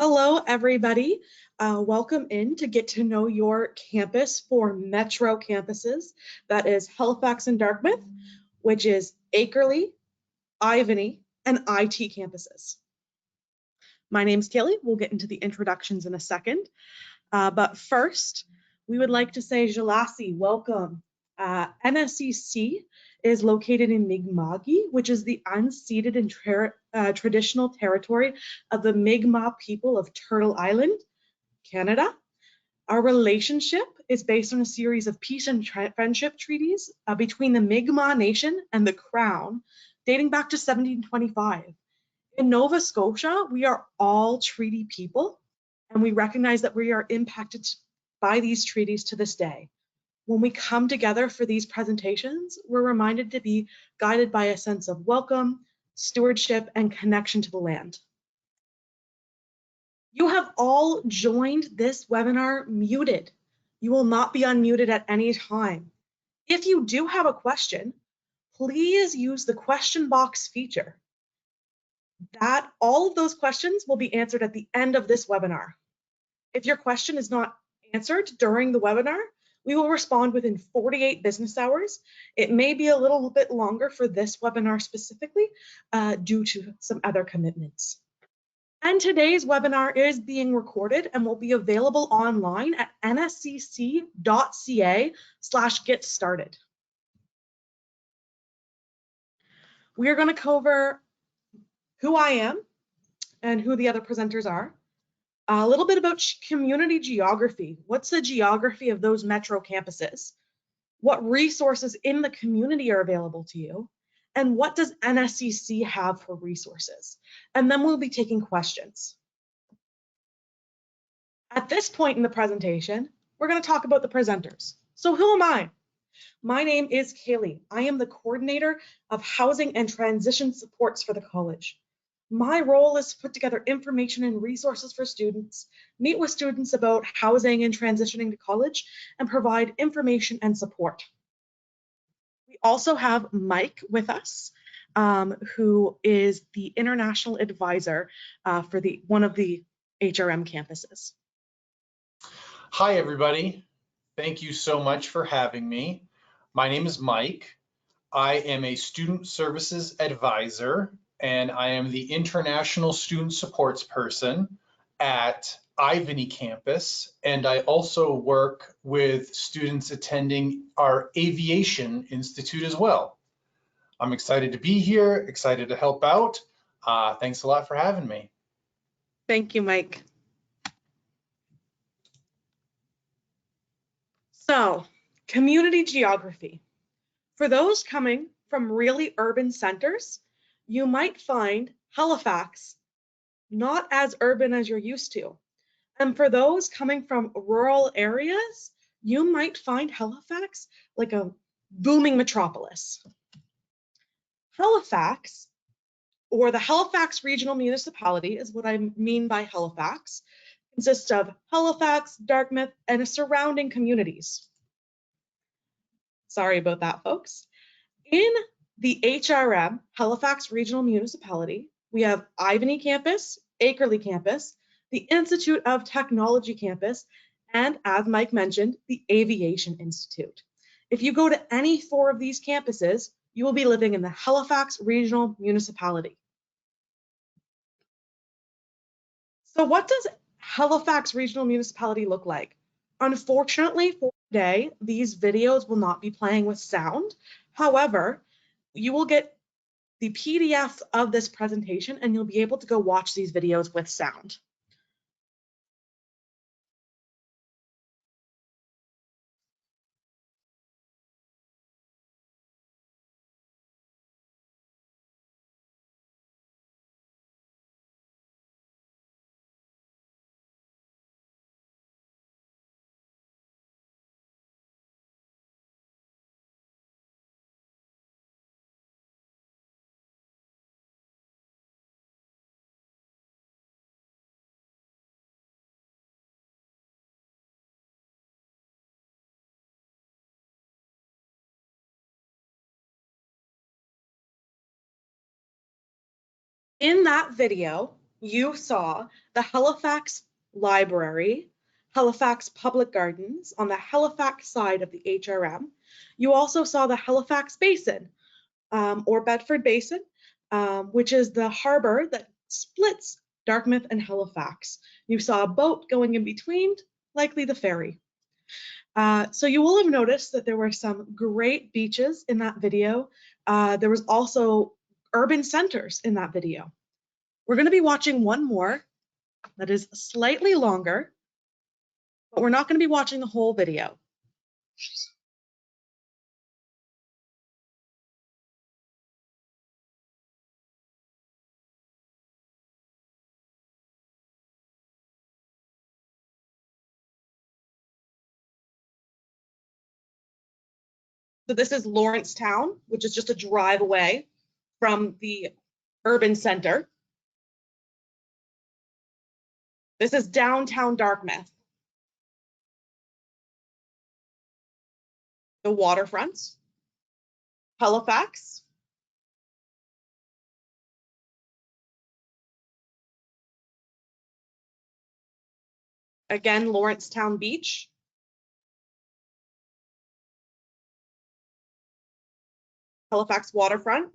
Hello, everybody. Welcome in to get to know your campus for Metro campuses. That is Halifax and Dartmouth, which is Akerley, Ivany, and IT campuses. My name's Kaylee. We'll get into the introductions in a second. But first, we would like to say Jalasi, welcome. NSCC is located in Mi'kma'ki, which is the unceded and traditional territory of the Mi'kmaq people of Turtle Island, Canada. Our relationship is based on a series of peace and friendship treaties between the Mi'kmaq Nation and the Crown, dating back to 1725. In Nova Scotia, we are all treaty people, and we recognize that we are impacted by these treaties to this day. When we come together for these presentations, we're reminded to be guided by a sense of welcome, stewardship, and connection to the land. You have all joined this webinar muted. You will not be unmuted at any time. If you do have a question, please use the question box feature. All of those questions will be answered at the end of this webinar. If your question is not answered during the webinar, we will respond within 48 business hours. It may be a little bit longer for this webinar specifically due to some other commitments. And today's webinar is being recorded and will be available online at nscc.ca/getstarted. We are going to cover who I am and who the other presenters are. A little bit about community geography. What's the geography of those metro campuses? What resources in the community are available to you? And what does NSCC have for resources? And then we'll be taking questions. At this point in the presentation, we're going to talk about the presenters. So who am I? My name is Kaylee. I am the coordinator of housing and transition supports for the college. My role is to put together information and resources for students, meet with students about housing and transitioning to college, and provide information and support. We also have Mike with us, who is the international advisor for one of the HRM campuses. Hi, everybody. Thank you so much for having me. My name is Mike. I am a student services advisor, and I am the international student supports person at Ivany campus, and I also work with students attending our aviation institute as well. I'm excited to be here, excited to help out. Thanks a lot for having me. Thank you, Mike. So, community geography. For those coming from really urban centers, you might find Halifax not as urban as you're used to. And for those coming from rural areas, you might find Halifax like a booming metropolis. Halifax, or the Halifax Regional Municipality, is what I mean by Halifax, consists of Halifax, Dartmouth, and surrounding communities. Sorry about that, folks. In the HRM, Halifax Regional Municipality, we have Ivany campus, Akerley campus, the Institute of Technology campus, and as Mike mentioned, the Aviation Institute. If you go to any 4 of these campuses, you will be living in the Halifax Regional Municipality. So what does Halifax Regional Municipality look like? Unfortunately for today, these videos will not be playing with sound. However, you will get the PDF of this presentation and you'll be able to go watch these videos with sound. In that video, you saw the Halifax Library, Halifax Public Gardens on the Halifax side of the HRM. You also saw the Halifax Basin, or Bedford Basin, which is the harbor that splits Dartmouth and Halifax. You saw a boat going in between, likely the ferry. So you will have noticed that there were some great beaches in that video. There was also urban centers in that video. We're going to be watching one more that is slightly longer, but we're not going to be watching the whole video. So this is Lawrencetown, which is just a drive away from the urban center. This is downtown Dartmouth. The waterfronts, Halifax, again, Lawrencetown Beach, Halifax waterfront,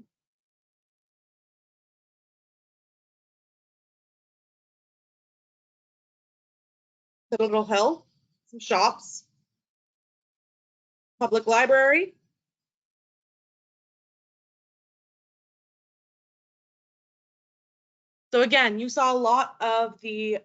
Citadel Hill, some shops, public library, so again, you saw a lot of the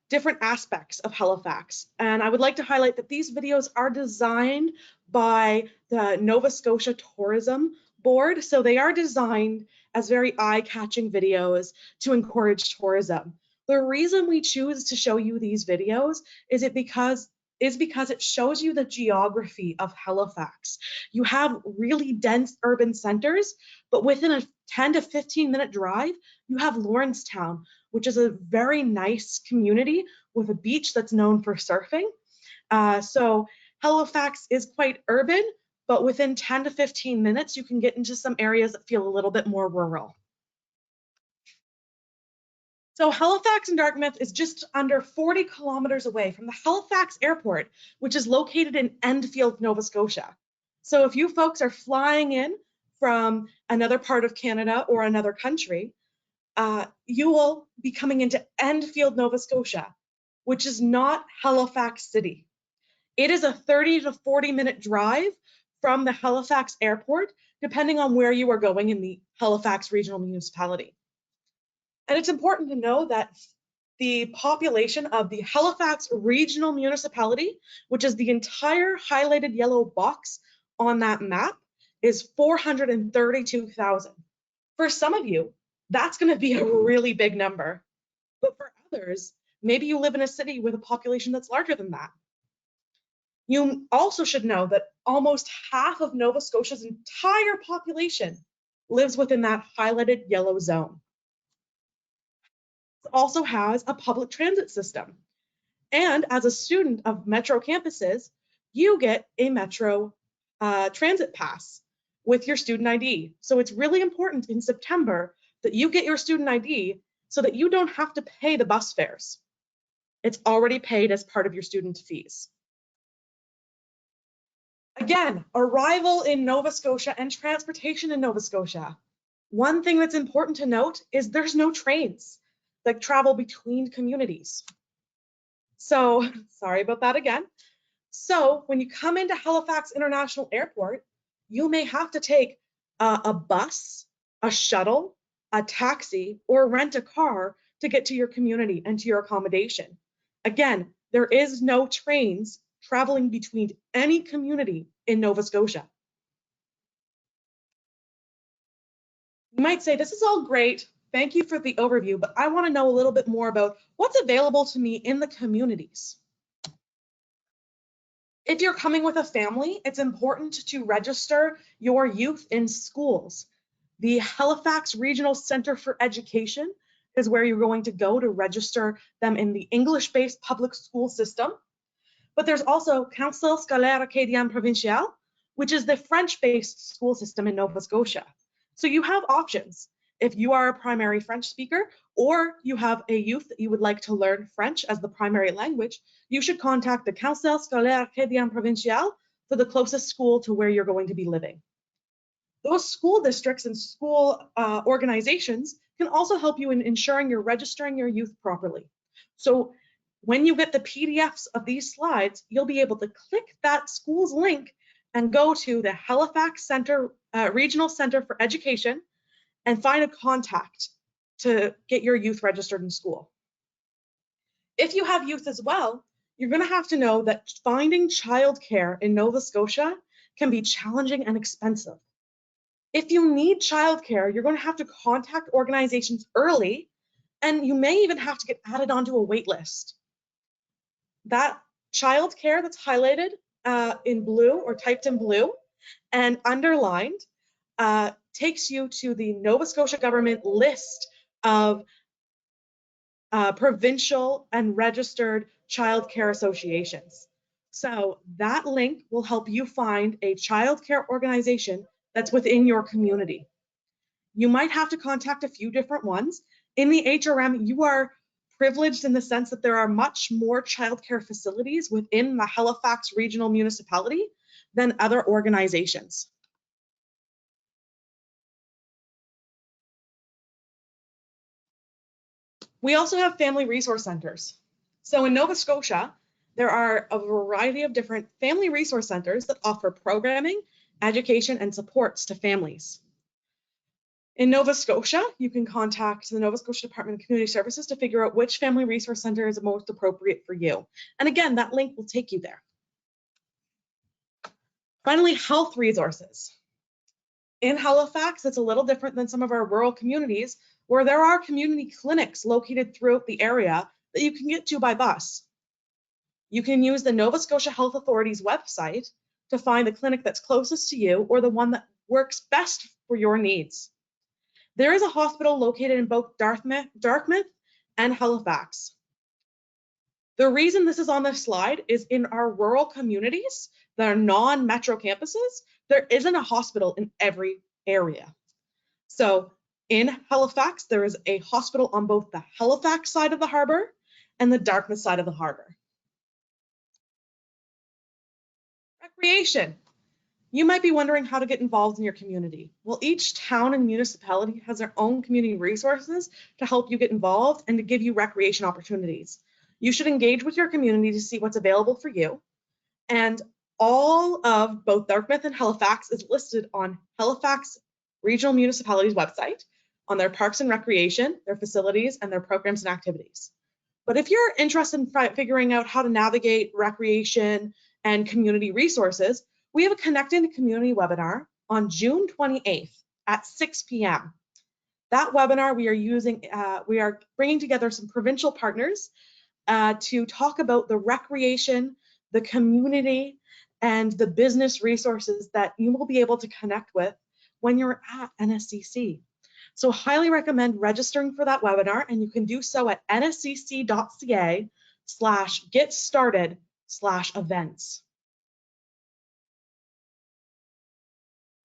different aspects of Halifax. And I would like to highlight that these videos are designed by the Nova Scotia Tourism Board. So they are designed as very eye-catching videos to encourage tourism. The reason we choose to show you these videos is because it shows you the geography of Halifax. You have really dense urban centers, but within a 10 to 15 minute drive, you have Lawrencetown, which is a very nice community with a beach that's known for surfing. So Halifax is quite urban, but within 10 to 15 minutes, you can get into some areas that feel a little bit more rural. So Halifax and Dartmouth is just under 40 kilometers away from the Halifax Airport, which is located in Enfield, Nova Scotia. So if you folks are flying in from another part of Canada or another country, you will be coming into Enfield, Nova Scotia, which is not Halifax City. It is a 30 to 40 minute drive from the Halifax Airport, depending on where you are going in the Halifax Regional Municipality. And it's important to know that the population of the Halifax Regional Municipality, which is the entire highlighted yellow box on that map, is 432,000. For some of you, that's going to be a really big number. But for others, maybe you live in a city with a population that's larger than that. You also should know that almost half of Nova Scotia's entire population lives within that highlighted yellow zone. It also has a public transit system. And as a student of Metro campuses, you get a Metro transit pass with your student ID. So it's really important in September that you get your student ID so that you don't have to pay the bus fares. It's already paid as part of your student fees. Again, arrival in Nova Scotia and transportation in Nova Scotia. One thing that's important to note is there's no trains that travel between communities. So, sorry about that again. So when you come into Halifax International Airport, you may have to take a bus, a shuttle, a taxi, or rent a car to get to your community and to your accommodation. Again, there is no trains traveling between any community in Nova Scotia. You might say, this is all great. Thank you for the overview, but I want to know a little bit more about what's available to me in the communities. If you're coming with a family, it's important to register your youth in schools. The Halifax Regional Center for Education is where you're going to go to register them in the English-based public school system. But there's also Conseil Scolaire Acadien Provincial, which is the French-based school system in Nova Scotia. So you have options. If you are a primary French speaker or you have a youth that you would like to learn French as the primary language, you should contact the Conseil Scolaire Acadien Provincial for the closest school to where you're going to be living. Those school districts and school organizations can also help you in ensuring you're registering your youth properly. So when you get the PDFs of these slides, you'll be able to click that school's link and go to the Halifax Center, Regional Center for Education, and find a contact to get your youth registered in school. If you have youth as well, you're going to have to know that finding childcare in Nova Scotia can be challenging and expensive. If you need childcare, you're going to have to contact organizations early, and you may even have to get added onto a wait list. That childcare that's highlighted in blue or typed in blue and underlined takes you to the Nova Scotia government list of provincial and registered childcare associations. So that link will help you find a childcare organization that's within your community. You might have to contact a few different ones. In the HRM, you are privileged in the sense that there are much more childcare facilities within the Halifax Regional Municipality than other organizations. We also have family resource centers. So in Nova Scotia, there are a variety of different family resource centers that offer programming, education, and supports to families. In Nova Scotia, you can contact the Nova Scotia Department of Community Services to figure out which family resource center is most appropriate for you. And again, that link will take you there. Finally, health resources. In Halifax, it's a little different than some of our rural communities where there are community clinics located throughout the area that you can get to by bus. You can use the Nova Scotia Health Authority's website to find the clinic that's closest to you or the one that works best for your needs. There is a hospital located in both Dartmouth and Halifax. The reason this is on this slide is in our rural communities that are non-metro campuses, there isn't a hospital in every area. So in Halifax, there is a hospital on both the Halifax side of the harbor and the Dartmouth side of the harbor. Recreation. You might be wondering how to get involved in your community. Well, each town and municipality has their own community resources to help you get involved and to give you recreation opportunities. You should engage with your community to see what's available for you. And all of both Dartmouth and Halifax is listed on Halifax Regional Municipality's website on their parks and recreation, their facilities, and their programs and activities. But if you're interested in figuring out how to navigate recreation and community resources, we have a Connecting Community webinar on June 28th at 6 p.m. That webinar we are bringing together some provincial partners to talk about the recreation, the community, and the business resources that you will be able to connect with when you're at NSCC. So highly recommend registering for that webinar, and you can do so at nscc.ca/getstarted/events.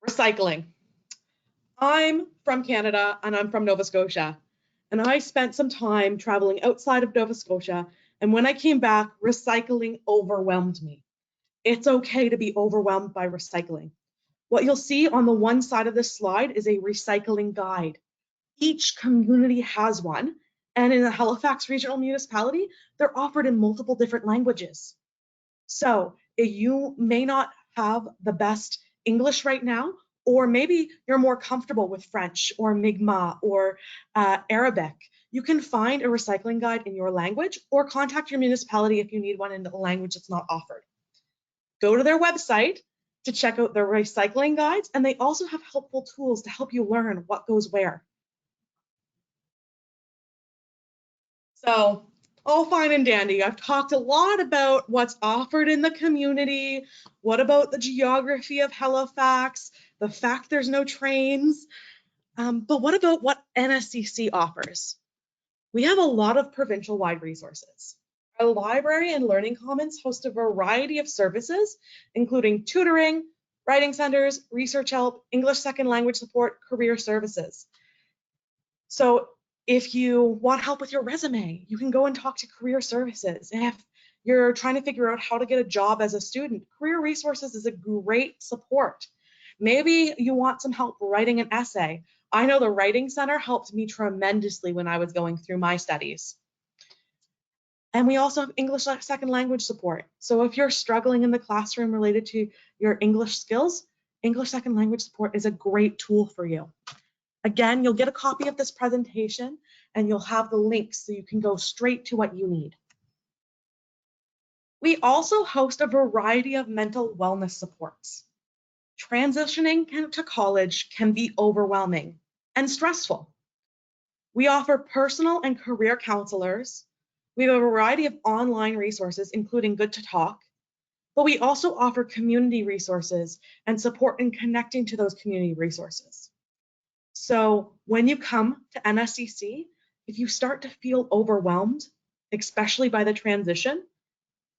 Recycling. I'm from Canada and I'm from Nova Scotia, and I spent some time traveling outside of Nova Scotia, and when I came back, recycling overwhelmed me. It's okay to be overwhelmed by recycling. What you'll see on the one side of this slide is a recycling guide. Each community has one, and in the Halifax Regional Municipality, they're offered in multiple different languages. So you may not have the best English right now, or maybe you're more comfortable with French or Mi'kmaq or Arabic. You can find a recycling guide in your language or contact your municipality if you need one in a language that's not offered. Go to their website to check out their recycling guides, and they also have helpful tools to help you learn what goes where. So all fine and dandy. I've talked a lot about what's offered in the community. What about the geography of Halifax? The fact there's no trains. But what about what NSCC offers? We have a lot of provincial-wide resources. Our library and learning commons host a variety of services, including tutoring, writing centers, research help, English second language support, career services. So if you want help with your resume, you can go and talk to career services. And if you're trying to figure out how to get a job as a student, career resources is a great support. Maybe you want some help writing an essay. I know the Writing Center helped me tremendously when I was going through my studies. And we also have English second language support. So if you're struggling in the classroom related to your English skills, English second language support is a great tool for you. Again, you'll get a copy of this presentation and you'll have the links so you can go straight to what you need. We also host a variety of mental wellness supports. Transitioning to college can be overwhelming and stressful. We offer personal and career counselors. We have a variety of online resources, including Good to Talk, but we also offer community resources and support in connecting to those community resources. So when you come to NSCC, if you start to feel overwhelmed, especially by the transition,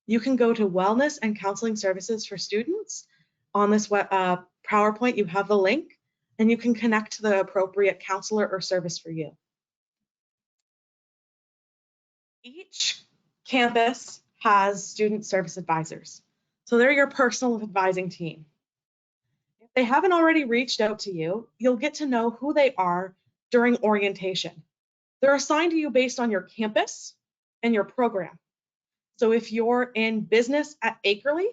you can go to Wellness and Counseling Services for Students. On this PowerPoint, you have the link, and you can connect to the appropriate counselor or service for you. Each campus has student service advisors. So they're your personal advising team. If they haven't already reached out to you, you'll get to know who they are during orientation. They're assigned to you based on your campus and your program. So if you're in business at Akerley,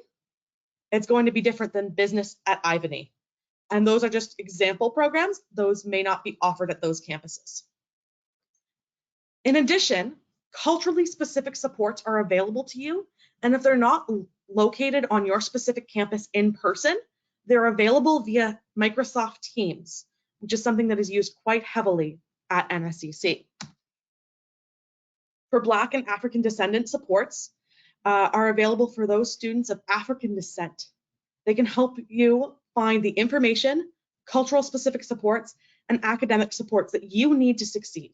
it's going to be different than business at Ivany. And those are just example programs. Those may not be offered at those campuses. In addition, culturally specific supports are available to you. And if they're not located on your specific campus in person, they're available via Microsoft Teams, which is something that is used quite heavily at NSCC. For Black and African descendant supports are available for those students of African descent. They can help you find the information, cultural specific supports, and academic supports that you need to succeed.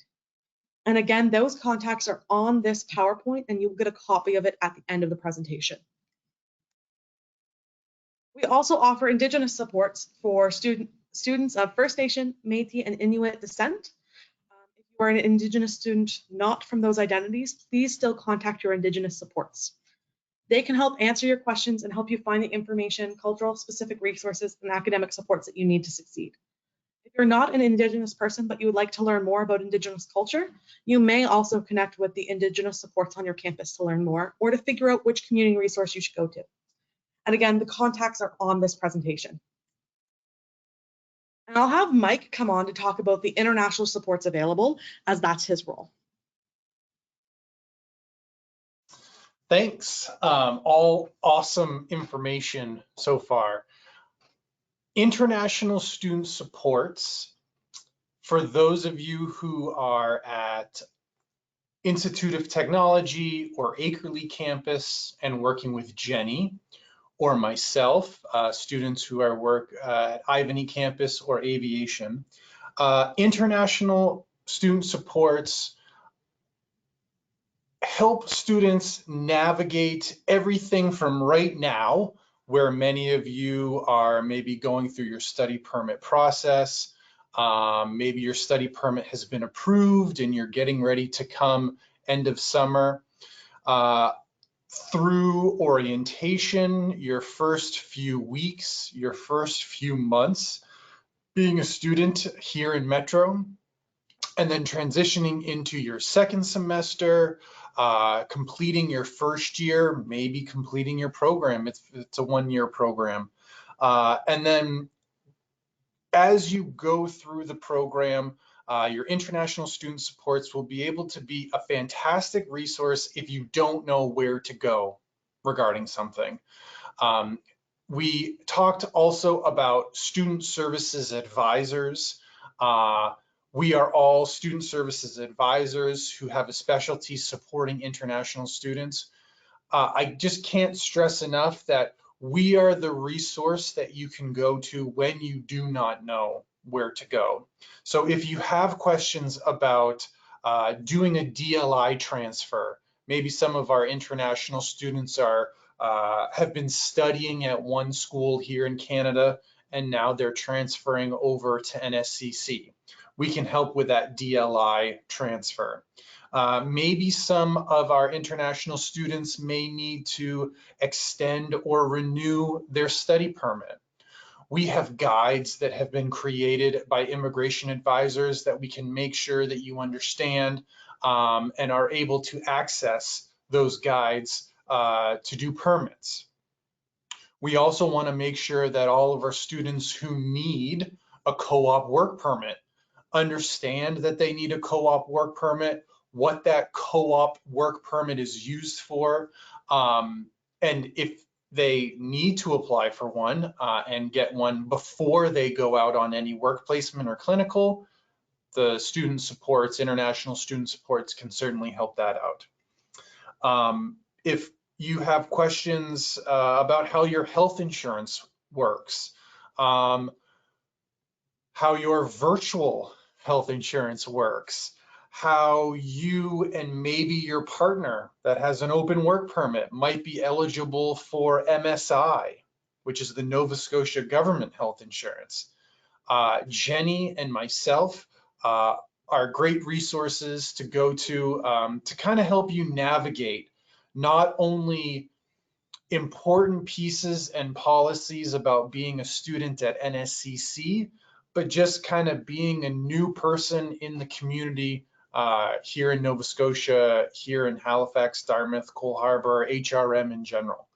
And again, those contacts are on this PowerPoint, and you'll get a copy of it at the end of the presentation. We also offer Indigenous supports for students of First Nation, Métis, and Inuit descent. If you are an Indigenous student not from those identities, please still contact your Indigenous supports. They can help answer your questions and help you find the information, cultural specific resources, and academic supports that you need to succeed. If you're not an Indigenous person, but you would like to learn more about Indigenous culture, you may also connect with the Indigenous supports on your campus to learn more or to figure out which community resource you should go to. And again, the contacts are on this presentation. And I'll have Mike come on to talk about the international supports available, as that's his role. Thanks. All awesome information so far. International student supports, for those of you who are at Institute of Technology or Akerley campus and working with Jenny, or myself, students who are work at Ivany campus or aviation. International student supports help students navigate everything from right now, where many of you are maybe going through your study permit process. Maybe your study permit has been approved and you're getting ready to come end of summer. Through orientation, your first few weeks, your first few months being a student here in Metro, and then transitioning into your second semester, completing your first year, maybe completing your program. It's a one-year program. And then as you go through the program, your international student supports will be able to be a fantastic resource if you don't know where to go regarding something. We talked also about student services advisors. We are all student services advisors who have a specialty supporting international students. I just can't stress enough that we are the resource that you can go to when you do not know where to go. So if you have questions about doing a DLI transfer, maybe some of our international students have been studying at one school here in Canada, and now they're transferring over to NSCC. we can help with that DLI transfer. Maybe some of our international students may need to extend or renew their study permit. We have guides that have been created by immigration advisors that we can make sure that you understand and are able to access those guides to do permits. We also want to make sure that all of our students who need a co-op work permit understand that they need a co-op work permit, what that co-op work permit is used for, and if they need to apply for one and get one before they go out on any work placement or clinical, the student supports, international student supports can certainly help that out. If you have questions about how your health insurance works, how your virtual health insurance works, how you and maybe your partner that has an open work permit might be eligible for MSI, which is the Nova Scotia government health insurance. Jenny and myself are great resources to go to kind of help you navigate not only important pieces and policies about being a student at NSCC, but just kind of being a new person in the community here in Nova Scotia, here in Halifax, Dartmouth, Cole Harbour, HRM in general.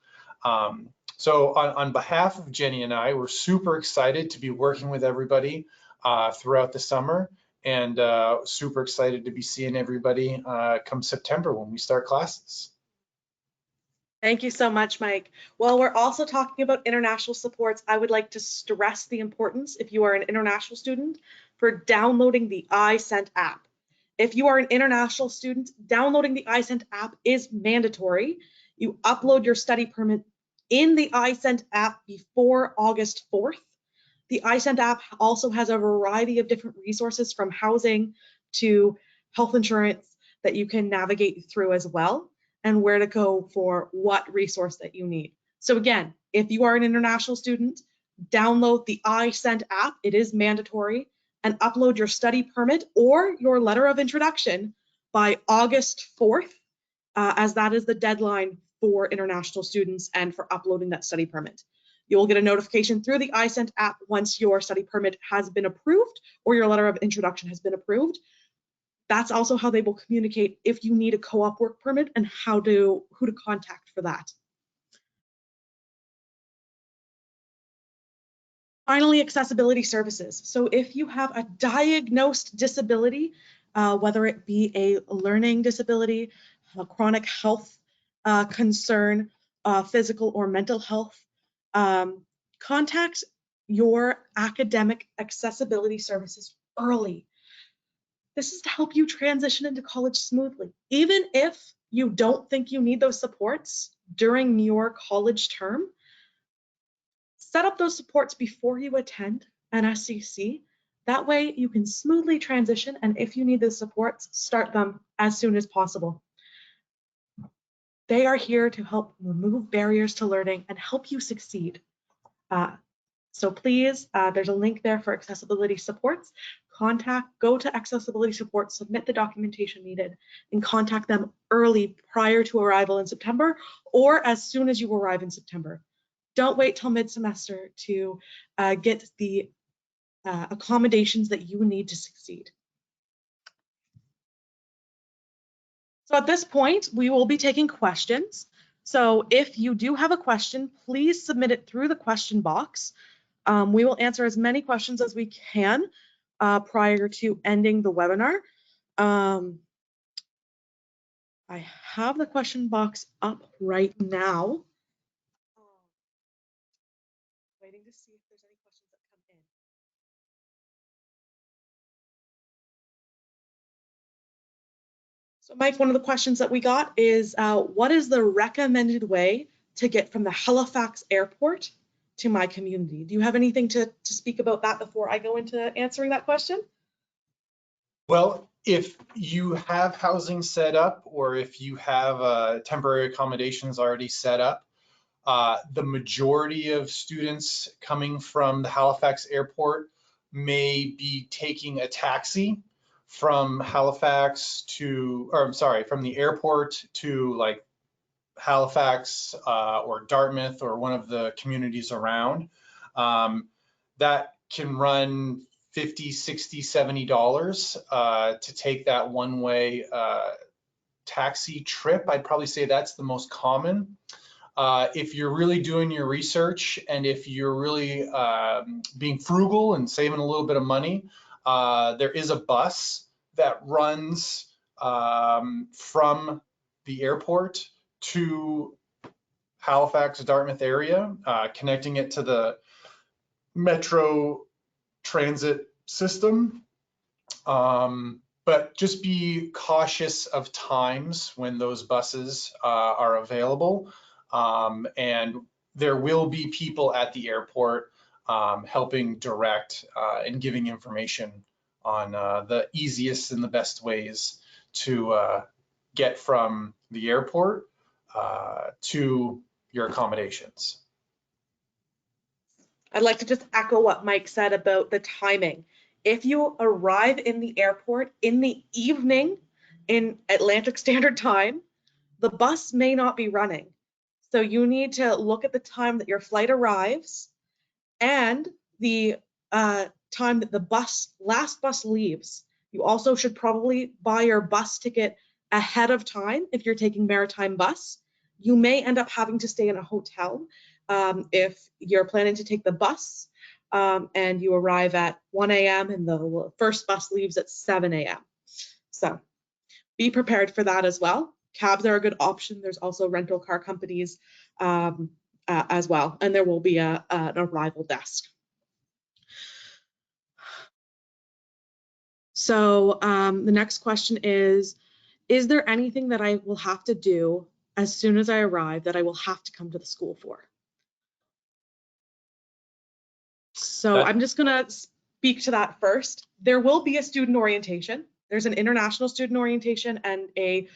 So on behalf of Jenny and I, we're super excited to be working with everybody throughout the summer, and super excited to be seeing everybody come September when we start classes. Thank you so much, Mike. While we're also talking about international supports, I would like to stress the importance, if you are an international student, for downloading the iSent app. If you are an international student, downloading the iSent app is mandatory. You upload your study permit in the iSent app before August 4th. The iSent app also has a variety of different resources from housing to health insurance that you can navigate through as well, and where to go for what resource that you need. So again, if you are an international student, download the iSent app, it is mandatory, and upload your study permit or your letter of introduction by August 4th, as that is the deadline for international students and for uploading that study permit. You will get a notification through the iSent app once your study permit has been approved or your letter of introduction has been approved. That's also how they will communicate if you need a co-op work permit and who to contact for that. Finally, accessibility services. So if you have a diagnosed disability, whether it be a learning disability, a chronic health concern, physical or mental health, contact your academic accessibility services early. This is to help you transition into college smoothly. Even if you don't think you need those supports during your college term, set up those supports before you attend NSCC. That way you can smoothly transition, and if you need the supports, start them as soon as possible. They are here to help remove barriers to learning and help you succeed. So please, there's a link there for accessibility supports. Go to accessibility support, submit the documentation needed, and contact them early prior to arrival in September or as soon as you arrive in September. Don't wait till mid-semester to get the accommodations that you need to succeed. So at this point, we will be taking questions. So if you do have a question, please submit it through the question box. We will answer as many questions as we can prior to ending the webinar. I have the question box up right now. Waiting to see if there's any questions that come in. So Mike, one of the questions that we got is, what is the recommended way to get from the Halifax airport to my community? Do you have anything to speak about that before I go into answering that question? Well, if you have housing set up or if you have temporary accommodations already set up, the majority of students coming from the Halifax airport may be taking a taxi from Halifax to, or I'm sorry, from the airport to like Halifax or Dartmouth or one of the communities around. That can run $50, $60, $70 to take that one-way taxi trip. I'd probably say that's the most common. If you're really doing your research and if you're really being frugal and saving a little bit of money, there is a bus that runs from the airport to Halifax, Dartmouth area, connecting it to the metro transit system. But just be cautious of times when those buses are available. And there will be people at the airport helping direct and giving information on the easiest and the best ways to get from the airport to your accommodations. I'd like to just echo what Mike said about the timing. If you arrive in the airport in the evening in Atlantic Standard Time, the bus may not be running. So you need to look at the time that your flight arrives and the time that the last bus leaves. You also should probably buy your bus ticket ahead of time if you're taking Maritime bus. You may end up having to stay in a hotel if you're planning to take the bus and you arrive at 1 a.m. and the first bus leaves at 7 a.m. So be prepared for that as well. Cabs are a good option. There's also rental car companies as well, and there will be an arrival desk. So the next question is there anything that I will have to do as soon as I arrive that I will have to come to the school for? So I'm just going to speak to that first. There will be a student orientation. There's an international student orientation and an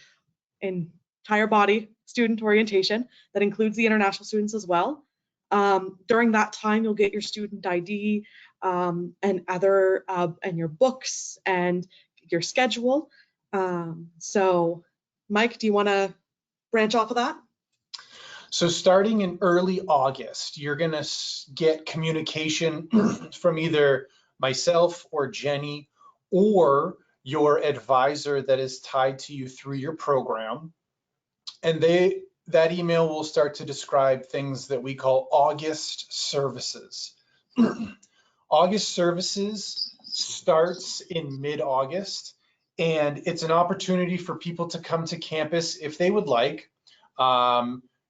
entire body student orientation that includes the international students as well. During that time, you'll get your student ID and other and your books and your schedule. So Mike, do you want to branch off of that? So starting in early August, you're going to get communication from either myself or Jenny or your advisor that is tied to you through your program. And that email will start to describe things that we call August services. August services starts in mid-August, and it's an opportunity for people to come to campus if they would like.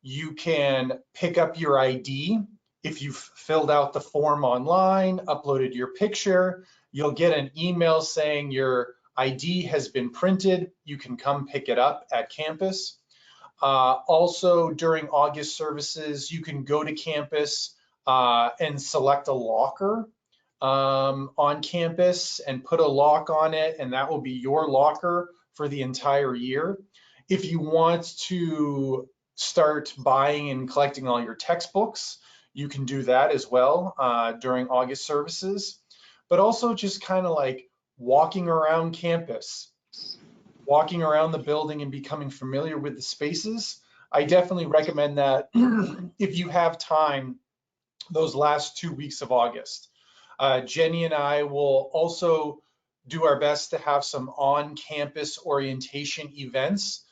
You can pick up your ID. If you've filled out the form online, uploaded your picture, you'll get an email saying your ID has been printed. You can come pick it up at campus. Also, during August services, you can go to campus and select a locker on campus and put a lock on it, and that will be your locker for the entire year. If you want to start buying and collecting all your textbooks, you can do that as well during August services. But also just kind of like walking around campus, walking around the building and becoming familiar with the spaces. I definitely recommend that if you have time those last 2 weeks of August. Jenny and I will also do our best to have some on-campus orientation events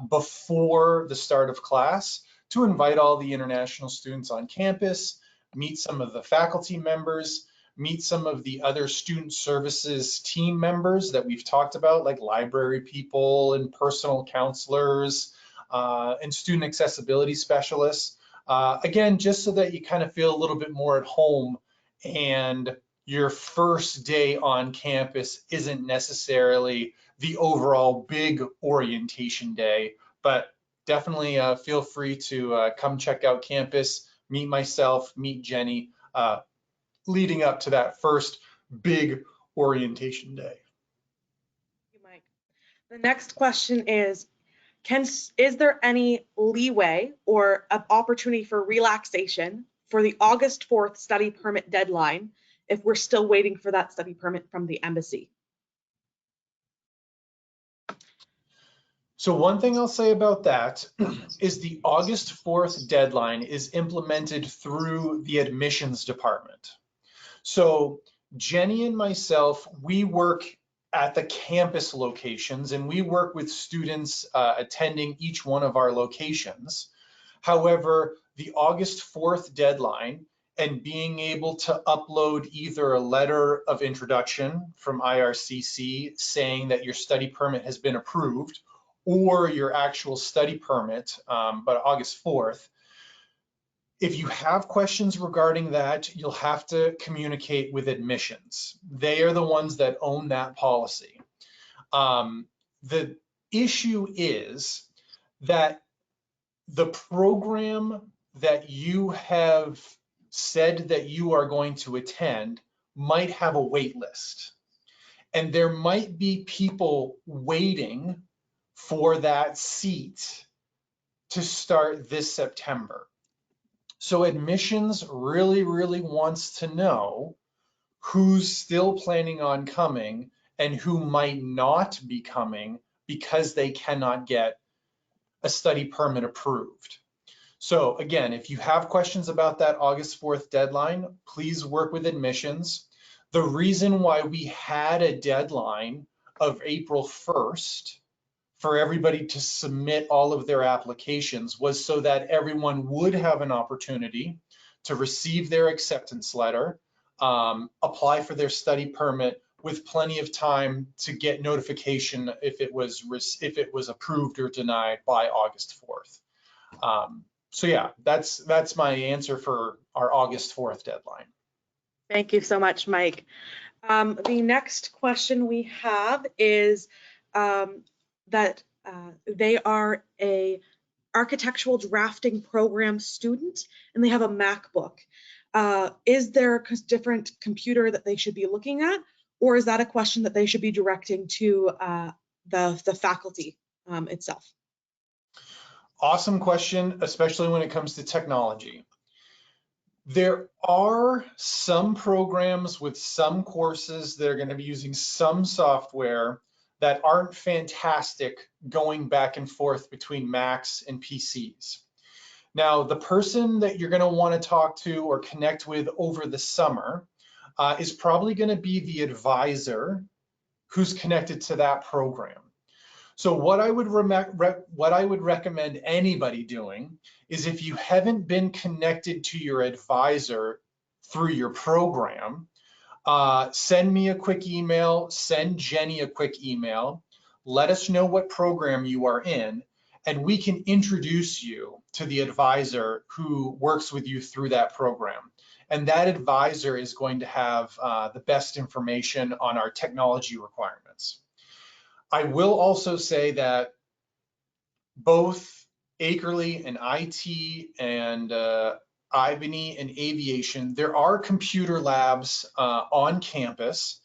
before the start of class to invite all the international students on campus, meet some of the faculty members, meet some of the other student services team members that we've talked about, like library people and personal counselors and student accessibility specialists. Again, just so that you kind of feel a little bit more at home and your first day on campus isn't necessarily the overall big orientation day, but definitely feel free to come check out campus, meet myself, meet Jenny, leading up to that first big orientation day. Thank you, Mike. The next question is there any leeway or an opportunity for relaxation for the August 4th study permit deadline if we're still waiting for that study permit from the embassy? So one thing I'll say about that is the August 4th deadline is implemented through the admissions department. So Jenny and myself, we work at the campus locations and we work with students attending each one of our locations. However, the August 4th deadline and being able to upload either a letter of introduction from IRCC saying that your study permit has been approved, or your actual study permit by August 4th. If you have questions regarding that, you'll have to communicate with admissions. They are the ones that own that policy. The issue is that the program that you have said that you are going to attend might have a wait list. And there might be people waiting for that seat to start this September. So admissions really wants to know who's still planning on coming and who might not be coming because they cannot get a study permit approved. So again, if you have questions about that August 4th deadline, please work with admissions. The reason why we had a deadline of April 1st for everybody to submit all of their applications was so that everyone would have an opportunity to receive their acceptance letter, apply for their study permit with plenty of time to get notification if it was approved or denied by August 4th. So yeah, that's my answer for our August 4th deadline. Thank you so much, Mike. The next question we have is that they are a architectural drafting program student and they have a MacBook. Is there a different computer that they should be looking at, or is that a question that they should be directing to the faculty itself? Awesome question, especially when it comes to technology. There are some programs with some courses that are going to be using some software that aren't fantastic going back and forth between Macs and PCs. Now, the person that you're going to want to talk to or connect with over the summer is probably going to be the advisor who's connected to that program. So what I would recommend anybody doing is, if you haven't been connected to your advisor through your program, send me a quick email, send Jenny a quick email, let us know what program you are in, and we can introduce you to the advisor who works with you through that program. And that advisor is going to have the best information on our technology requirements. I will also say that both Akerley and IT and Ivany and aviation, there are computer labs on campus.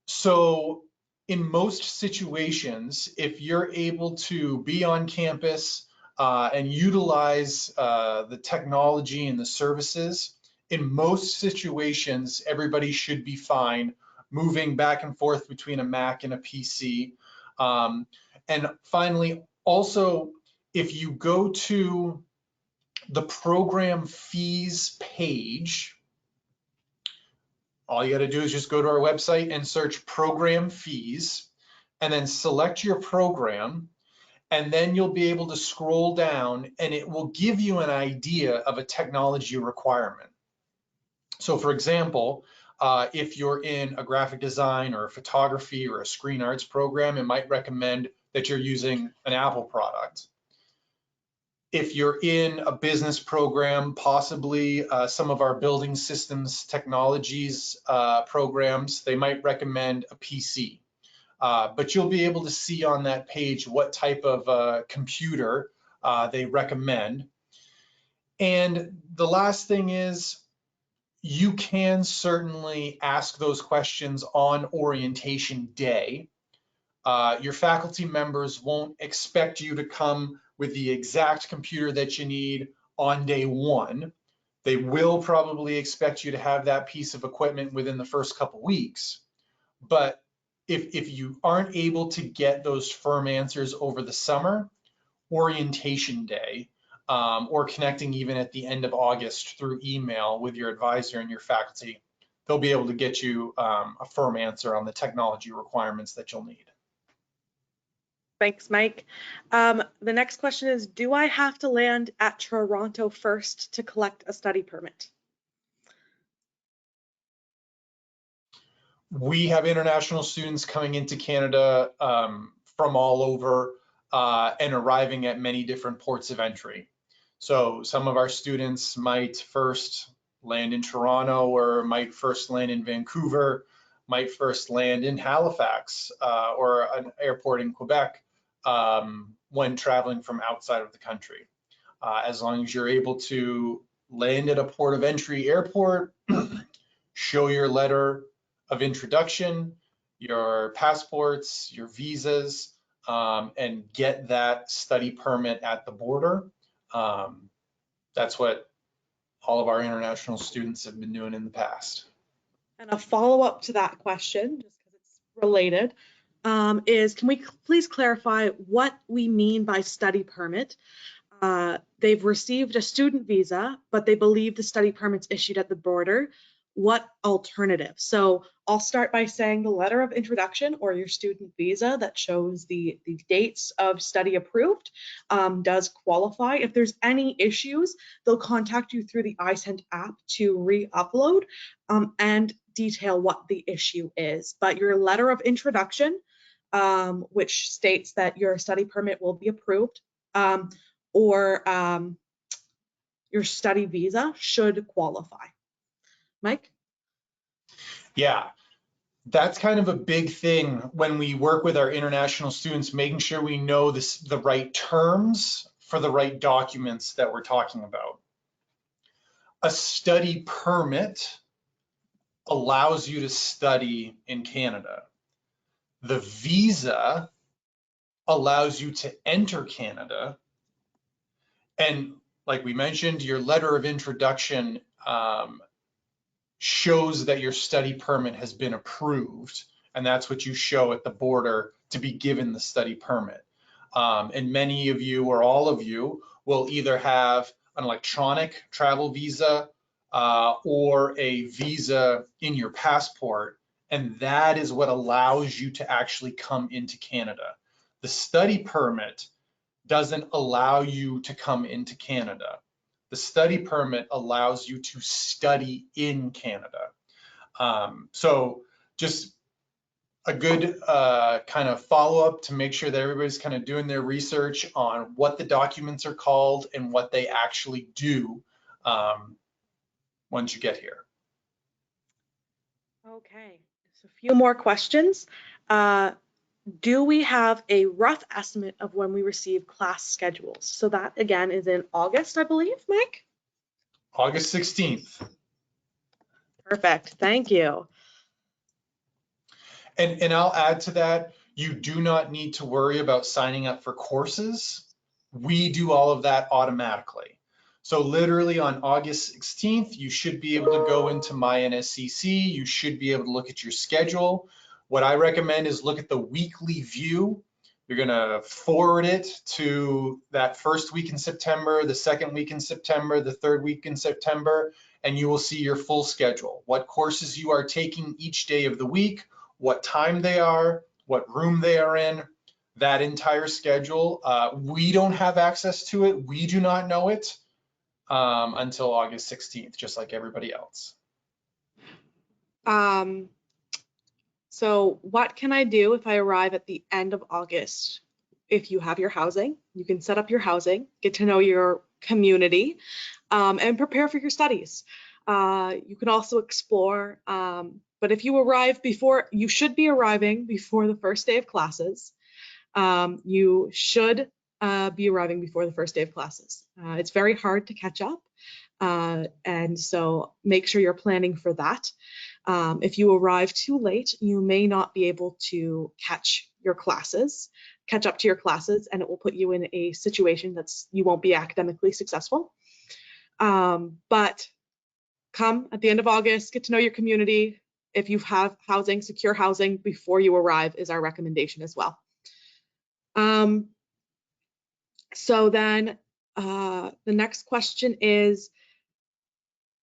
So in most situations, if you're able to be on campus and utilize the technology and the services, in most situations, everybody should be fine moving back and forth between a Mac and a PC. And finally, also, if you go to the program fees page, all you got to do is just go to our website and search program fees, and then select your program, and then you'll be able to scroll down and it will give you an idea of a technology requirement. So for example, if you're in a graphic design or a photography or a screen arts program, it might recommend that you're using an Apple product. If you're in a business program, possibly some of our building systems technologies programs, they might recommend a PC. But you'll be able to see on that page what type of computer they recommend. And the last thing is, you can certainly ask those questions on orientation day. Your faculty members won't expect you to come with the exact computer that you need on day one. They will probably expect you to have that piece of equipment within the first couple weeks. But if you aren't able to get those firm answers over the summer, orientation day, or connecting even at the end of August through email with your advisor and your faculty, they'll be able to get you a firm answer on the technology requirements that you'll need. Thanks, Mike. The next question is, do I have to land at Toronto first to collect a study permit? We have international students coming into Canada from all over and arriving at many different ports of entry. So some of our students might first land in Toronto, or might first land in Vancouver, might first land in Halifax or an airport in Quebec when traveling from outside of the country. As long as you're able to land at a port of entry airport, show your letter of introduction, your passports, your visas, and get that study permit at the border. That's what all of our international students have been doing in the past. And a follow-up to that question, just because it's related, is can we please clarify what we mean by study permit? They've received a student visa, but they believe the study permit's issued at the border. What alternative? So I'll start by saying the letter of introduction or your student visa that shows the dates of study approved does qualify. If there's any issues, they'll contact you through the iSend app to re-upload and detail what the issue is. But your letter of introduction, which states that your study permit will be approved, or your study visa should qualify. Mike? Yeah, that's kind of a big thing when we work with our international students, making sure we know the right terms for the right documents that we're talking about. A study permit allows you to study in Canada. The visa allows you to enter Canada. And like we mentioned, your letter of introduction shows that your study permit has been approved, and that's what you show at the border to be given the study permit. And many of you, or all of you, will either have an electronic travel visa or a visa in your passport, and that is what allows you to actually come into Canada. The study permit doesn't allow you to come into Canada. The study permit allows you to study in Canada. So just a good kind of follow-up to make sure that everybody's kind of doing their research on what the documents are called and what they actually do once you get here. Okay, just a few more questions. Do we have a rough estimate of when we receive class schedules? So that again is in August, I believe, Mike? August 16th. Perfect, thank you. And I'll add to that, you do not need to worry about signing up for courses. We do all of that automatically. So literally on August 16th, you should be able to go into My NSCC. You should be able to look at your schedule. What I recommend is look at the weekly view. You're gonna forward it to that first week in September, the second week in September, the third week in September, and you will see your full schedule. What courses you are taking each day of the week, what time they are, what room they are in, that entire schedule. We don't have access to it. We do not know it until August 16th, just like everybody else. So what can I do if I arrive at the end of August? If you have your housing, you can set up your housing, get to know your community, and prepare for your studies. You can also explore, but if you arrive before, you should be arriving before the first day of classes. You should be arriving before the first day of classes. It's very hard to catch up, and so make sure you're planning for that. If you arrive too late, you may not be able to catch up to your classes, and it will put you in a situation you won't be academically successful. But come at the end of August, get to know your community. If you have housing, secure housing before you arrive is our recommendation as well. So then the next question is,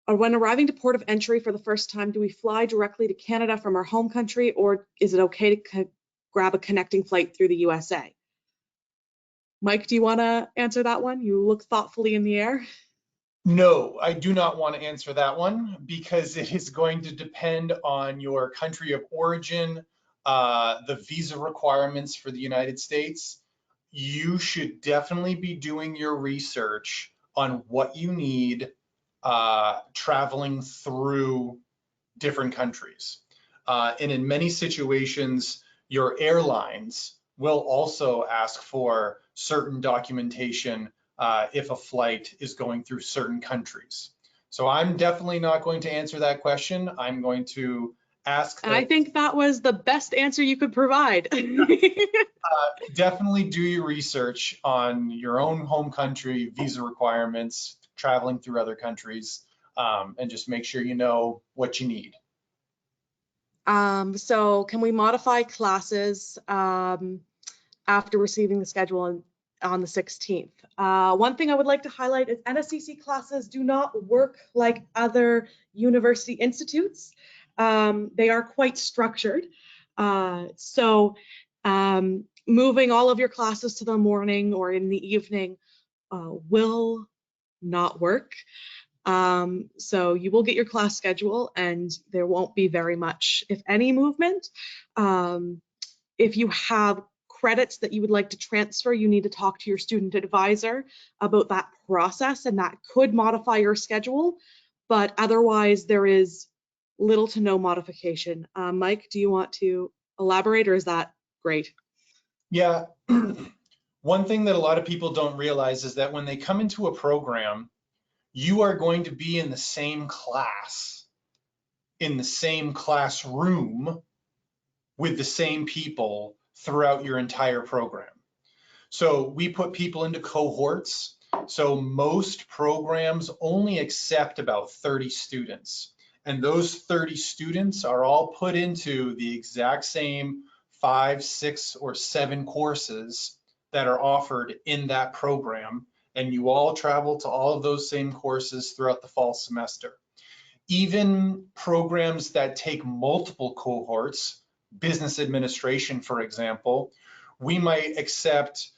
when arriving to port of entry for the first time, do we fly directly to Canada from our home country, or is it okay to grab a connecting flight through the USA? Mike, do you want to answer that one? You look thoughtfully in the air. No, I do not want to answer that one because it is going to depend on your country of origin, the visa requirements for the United States. You should definitely be doing your research on what you need traveling through different countries. And in many situations, your airlines will also ask for certain documentation if a flight is going through certain countries. So I'm definitely not going to answer that question. I'm going to ask And I think that was the best answer you could provide. Definitely do your research on your own home country, visa requirements, traveling through other countries, and just make sure you know what you need. So can we modify classes after receiving the schedule on the 16th? One thing I would like to highlight is NSCC classes do not work like other university institutes. They are quite structured. Moving all of your classes to the morning or in the evening will not work. So you will get your class schedule and there won't be very much, if any, movement. If you have credits that you would like to transfer, you need to talk to your student advisor about that process, and that could modify your schedule, but otherwise there is little to no modification. Mike, do you want to elaborate, or is that great? Yeah, one thing that a lot of people don't realize is that when they come into a program, you are going to be in the same class, in the same classroom with the same people throughout your entire program. So we put people into cohorts. So most programs only accept about 30 students. And those 30 students are all put into the exact same 5, 6, or 7 courses that are offered in that program. And you all travel to all of those same courses throughout the fall semester. Even programs that take multiple cohorts, business administration, for example, we might accept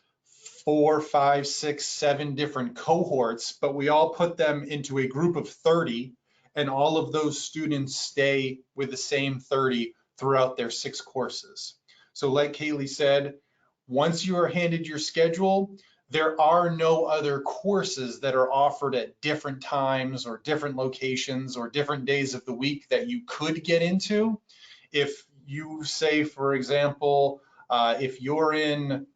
4, 5, 6, 7 different cohorts, but we all put them into a group of 30, and all of those students stay with the same 30 throughout their 6 courses. So like Kaylee said, once you are handed your schedule, there are no other courses that are offered at different times or different locations or different days of the week that you could get into. If you say, for example, if you're in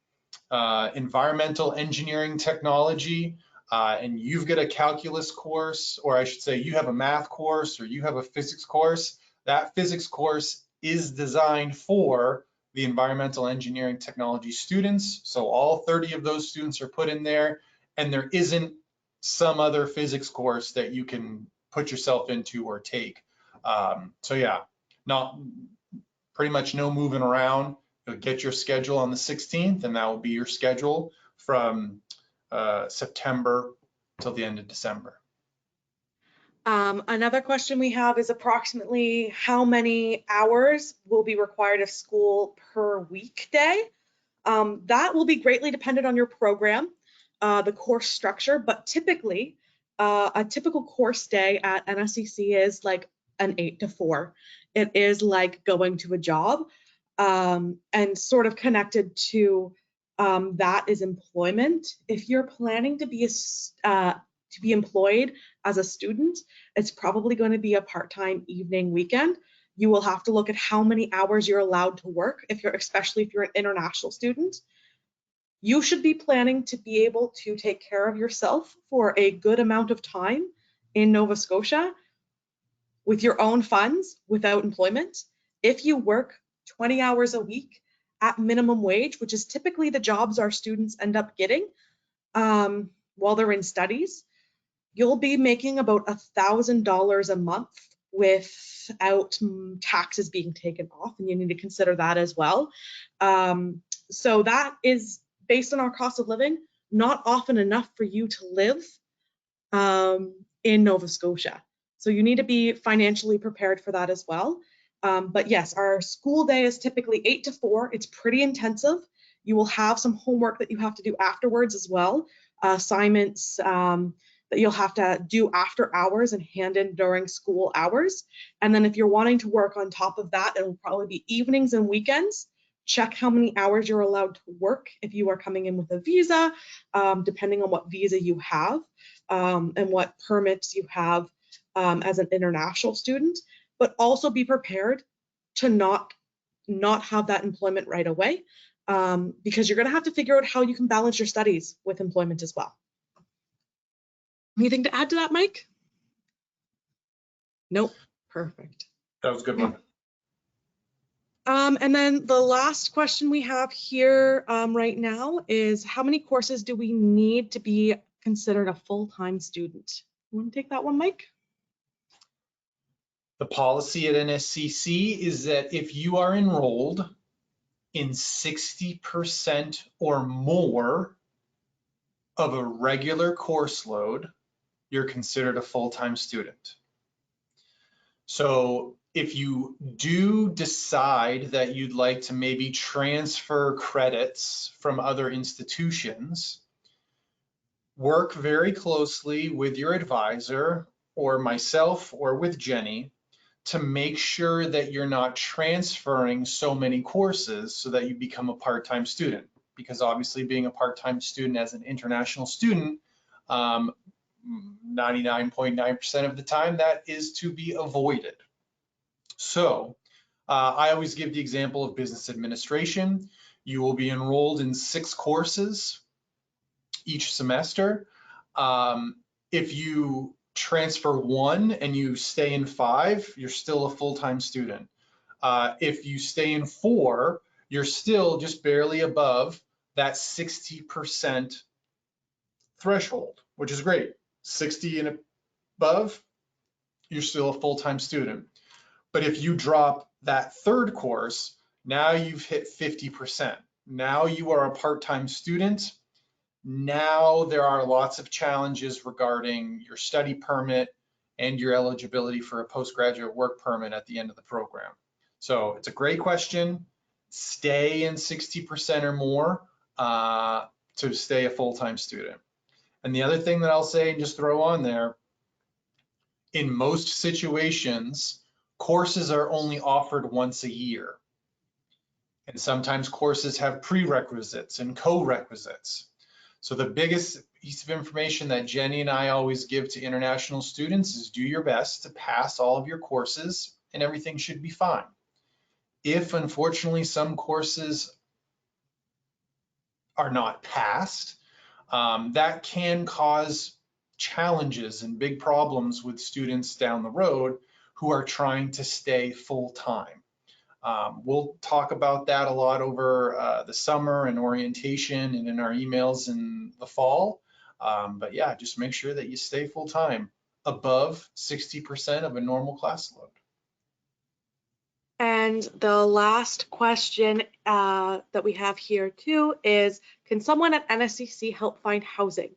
environmental engineering technology and you've got a calculus course, or I should say you have a math course or you have a physics course, that physics course is designed for the environmental engineering technology students. So all 30 of those students are put in there, and there isn't some other physics course that you can put yourself into or take. So yeah, not pretty much no moving around. You'll get your schedule on the 16th, and that will be your schedule from September till the end of December. Another question we have is approximately how many hours will be required of school per weekday? That will be greatly dependent on your program, the course structure, but typically a typical course day at NSCC is like an 8 to 4. It is like going to a job, and sort of connected to that is employment. If you're planning to be employed as a student, it's probably going to be a part-time evening weekend. You will have to look at how many hours you're allowed to work, especially if you're an international student. You should be planning to be able to take care of yourself for a good amount of time in Nova Scotia with your own funds without employment. If you work 20 hours a week at minimum wage, which is typically the jobs our students end up getting while they're in studies, you'll be making about $1,000 a month without taxes being taken off, and you need to consider that as well. So that is based on our cost of living, not often enough for you to live in Nova Scotia. So you need to be financially prepared for that as well. But yes, our school day is typically 8 to 4. It's pretty intensive. You will have some homework that you have to do afterwards as well, assignments that you'll have to do after hours and hand in during school hours. And then if you're wanting to work on top of that, it will probably be evenings and weekends. Check how many hours you're allowed to work if you are coming in with a visa, depending on what visa you have and what permits you have as an international student. But also be prepared to not have that employment right away, because you're going to have to figure out how you can balance your studies with employment as well. Anything to add to that, Mike? Nope. Perfect. That was a good one. And then the last question we have here right now is, how many courses do we need to be considered a full-time student? You want to take that one, Mike? The policy at NSCC is that if you are enrolled in 60% or more of a regular course load, you're considered a full-time student. So if you do decide that you'd like to maybe transfer credits from other institutions, work very closely with your advisor or myself or with Jenny to make sure that you're not transferring so many courses so that you become a part-time student. Because obviously being a part-time student as an international student, 99.9% of the time, that is to be avoided. So I always give the example of business administration. You will be enrolled in 6 courses each semester. If you transfer 1 and you stay in 5, you're still a full-time student. If you stay in 4, you're still just barely above that 60% threshold, which is great. 60 and above, you're still a full-time student. But if you drop that 3rd course, now you've hit 50%. Now you are a part-time student. Now there are lots of challenges regarding your study permit and your eligibility for a postgraduate work permit at the end of the program. So it's a great question. Stay in 60% or more to stay a full-time student. And the other thing that I'll say and just throw on there, in most situations, courses are only offered once a year. And sometimes courses have prerequisites and co-requisites. So the biggest piece of information that Jenny and I always give to international students is do your best to pass all of your courses and everything should be fine. If unfortunately some courses are not passed, that can cause challenges and big problems with students down the road who are trying to stay full-time. We'll talk about that a lot over the summer and orientation and in our emails in the fall. But yeah, just make sure that you stay full-time above 60% of a normal class load. And the last question that we have here too is, can someone at NSCC help find housing?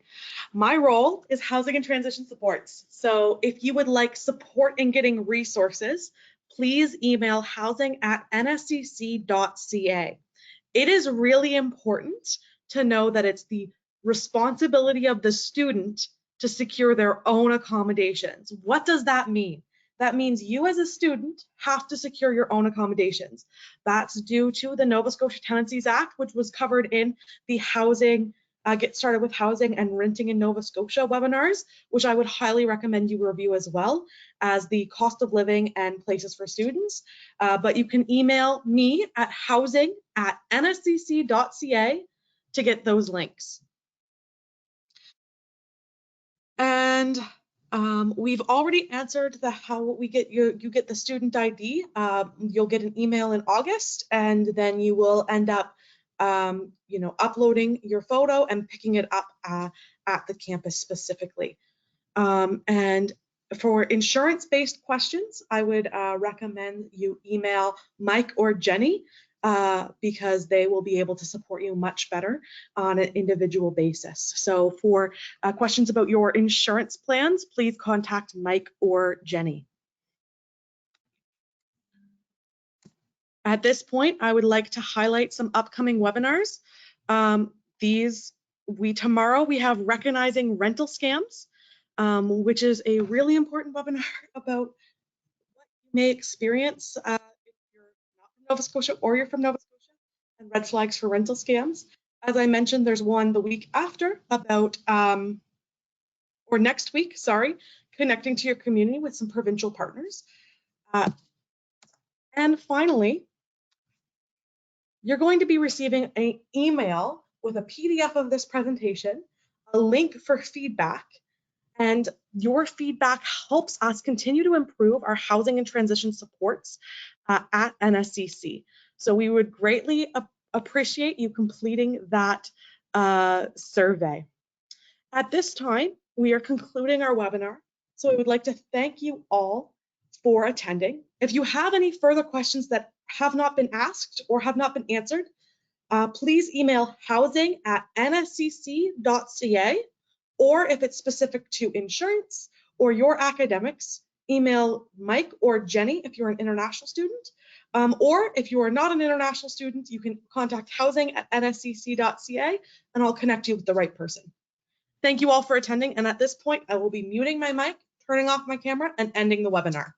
My role is housing and transition supports. So if you would like support in getting resources, please email housing@nscc.ca. It is really important to know that it's the responsibility of the student to secure their own accommodations. What does that mean? That means you as a student have to secure your own accommodations. That's due to the Nova Scotia Tenancies Act, which was covered in the housing, Get Started with Housing and Renting in Nova Scotia webinars, which I would highly recommend you review as well as the cost of living and places for students. But you can email me at housing@nscc.ca to get those links. And we've already answered the how we get you get the student ID. You'll get an email in August, and then you will end up uploading your photo and picking it up at the campus specifically. And for insurance-based questions, I would recommend you email Mike or Jenny because they will be able to support you much better on an individual basis. So for questions about your insurance plans, please contact Mike or Jenny. At this point, I would like to highlight some upcoming webinars. Tomorrow we have Recognizing Rental Scams, which is a really important webinar about what you may experience if you're not from Nova Scotia or you're from Nova Scotia, and red flags for rental scams. As I mentioned, there's one the week after about, or next week, sorry, connecting to your community with some provincial partners. And finally, you're going to be receiving an email with a PDF of this presentation, a link for feedback, and your feedback helps us continue to improve our housing and transition supports at NSCC. So we would greatly appreciate you completing that survey. At this time, we are concluding our webinar. So I would like to thank you all for attending. If you have any further questions that have not been asked or have not been answered, please email housing@nscc.ca, or if it's specific to insurance or your academics, email Mike or Jenny if you're an international student, or if you are not an international student, you can contact housing@nscc.ca and I'll connect you with the right person. Thank you all for attending, and at this point I will be muting my mic, turning off my camera, and ending the webinar.